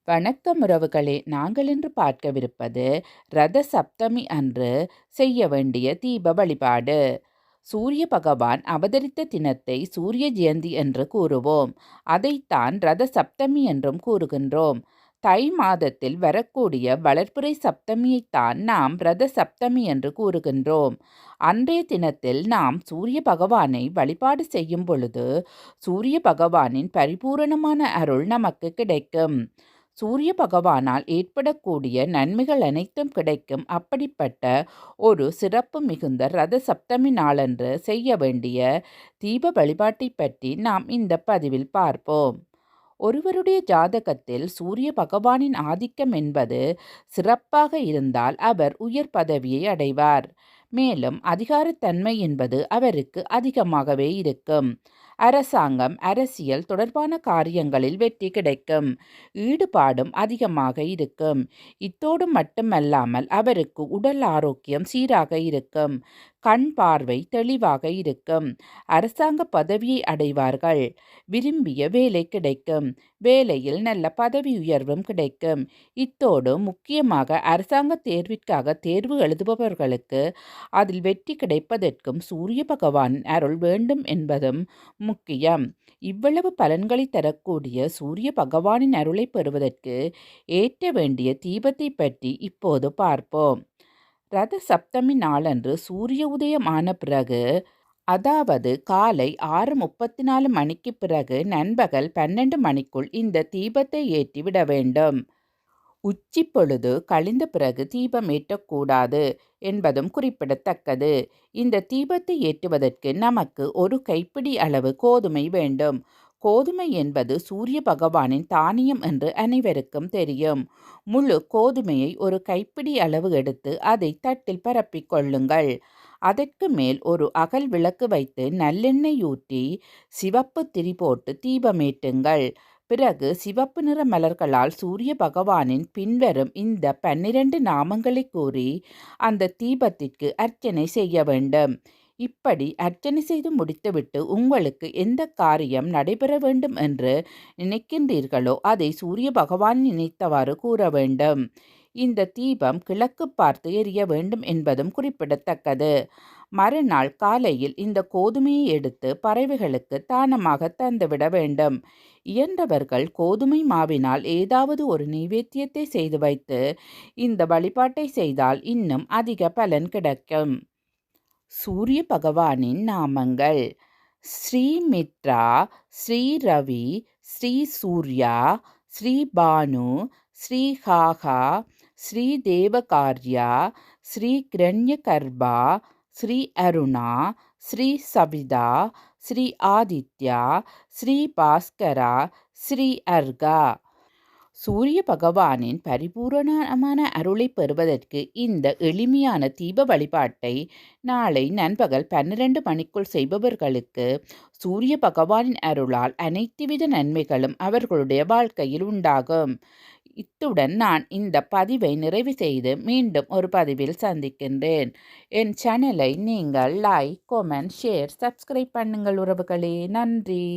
வணக்கம் உறவுகளே, நாங்கள் இன்று பார்க்கவிருப்பது ரத சப்தமி அன்று செய்ய வேண்டிய தீப வழிபாடு. சூரிய பகவான் அவதரித்த தினத்தை சூரிய ஜெயந்தி என்று கூறுவோம். அதைத்தான் ரத சப்தமி என்றும் கூறுகின்றோம். தை மாதத்தில் வரக்கூடிய வளர்ப்புரை சப்தமியைத்தான் நாம் ரத சப்தமி என்று கூறுகின்றோம். அன்றைய தினத்தில் நாம் சூரிய பகவானை வழிபாடு செய்யும் பொழுது சூரிய பகவானின் பரிபூரணமான அருள் நமக்கு கிடைக்கும். சூரிய பகவானால் ஏற்படக்கூடிய நன்மைகள் அனைத்தும் கிடைக்கும். அப்படிப்பட்ட ஒரு சிறப்பு மிகுந்த ரத சப்தமி நாளன்று செய்ய வேண்டிய தீப வழிபாட்டை பற்றி நாம் இந்த பதிவில் பார்ப்போம். ஒருவருடைய ஜாதகத்தில் சூரிய பகவானின் ஆதிக்கம் என்பது சிறப்பாக இருந்தால் அவர் உயர் பதவியை அடைவார். மேலும் அதிகாரத்தன்மை என்பது அவருக்கு அதிகமாகவே இருக்கும். அரசாங்கம், அரசியல் தொடர்பான காரியங்களில் வெற்றி கிடைக்கும். ஈடுபாடும் அதிகமாக இருக்கும். இத்தோடு மட்டுமல்லாமல் அவருக்கு உடல் ஆரோக்கியம் சீராக இருக்கும். கண் பார்வை தெளிவாக இருக்கும். அரசாங்க பதவியை அடைவார்கள். விரும்பிய வேலை கிடைக்கும். வேலையில் நல்ல பதவி உயர்வும் கிடைக்கும். இத்தோடு முக்கியமாக அரசாங்க தேர்விற்காக தேர்வு எழுதுபவர்களுக்கு அதில் வெற்றி கிடைப்பதற்கும் சூரிய பகவானின் அருள் வேண்டும் என்பதும் முக்கியம். இவ்வளவு பலன்களை தரக்கூடிய சூரிய பகவானின் அருளை பெறுவதற்கு ஏற்ற வேண்டிய தீபத்தை பற்றி இப்போது பார்ப்போம். ரத சப்தமி நாளன்று சூரிய உதயம் ஆன பிறகு, அதாவது காலை 6:34 மணிக்கு பிறகு நண்பகல் 12 மணிக்குள் இந்த தீபத்தை ஏற்றி விட வேண்டும். உச்சி பொழுது கழிந்த பிறகு தீபம் ஏற்றக்கூடாது என்பதும் குறிப்பிடத்தக்கது. இந்த தீபத்தை ஏற்றுவதற்கு நமக்கு ஒரு கைப்பிடி அளவு கோதுமை வேண்டும். கோதுமை என்பது சூரிய பகவானின் தானியம் என்று அனைவருக்கும் தெரியும். முழு கோதுமையை ஒரு கைப்பிடி அளவு எடுத்து அதை தட்டில் பரப்பிக் கொள்ளுங்கள். அதற்கு மேல் ஒரு அகல் விளக்கு வைத்து நல்லெண்ணெய் ஊற்றி சிவப்பு திரி போட்டு தீபமேற்றுங்கள். பிறகு சிவப்பு நிற மலர்களால் சூரிய பகவானின் பின்வரும் இந்த 12 நாமங்களை கூறி அந்த தீபத்திற்கு அர்ச்சனை செய்ய வேண்டும். இப்படி அர்ச்சனை செய்து முடித்துவிட்டு உங்களுக்கு எந்த காரியம் நடைபெற வேண்டும் என்று நினைக்கின்றீர்களோ அதை சூரிய பகவான் நினைத்தவாறு கூற வேண்டும். இந்த தீபம் கிழக்கு பார்த்து எரிய வேண்டும் என்பதும் குறிப்பிடத்தக்கது. மறுநாள் காலையில் இந்த கோதுமையை எடுத்து பறவைகளுக்கு தானமாக தந்துவிட வேண்டும். இயன்றவர்கள் கோதுமை மாவினால் ஏதாவது ஒரு நைவேத்தியத்தை செய்து வைத்து இந்த வழிபாட்டை செய்தால் இன்னும் அதிக பலன் கிடைக்கும். சூரிய பகவானின் நாமங்கள்: ஸ்ரீ மித்ரா, ஸ்ரீ ரவி, ஸ்ரீ சூர்யா, ஸ்ரீ பானு, ஸ்ரீ ஹாகா, ஸ்ரீ தேவகார்யா, ஸ்ரீ கிரண்யகர்பா, ஸ்ரீ அருணா, ஸ்ரீ சவிதா, ஸ்ரீ ஆதித்யா, ஸ்ரீ பாஸ்கரா, ஸ்ரீ அர்கா. சூரிய பகவானின் பரிபூரணமான அருளை பெறுவதற்கு இந்த எளிமையான தீப வழிபாட்டை நாளை நண்பகல் 12 மணிக்குள் செய்பவர்களுக்கு சூரிய பகவானின் அருளால் அனைத்துவித நன்மைகளும் அவர்களுடைய வாழ்க்கையில் உண்டாகும். இத்துடன் நான் இந்த பதிவை நிறைவு செய்து மீண்டும் ஒரு பதிவில் சந்திக்கின்றேன். என் சேனலை நீங்கள் லைக், கமெண்ட், ஷேர், சப்ஸ்கிரைப் பண்ணுங்கள் உறவுகளே. நன்றி.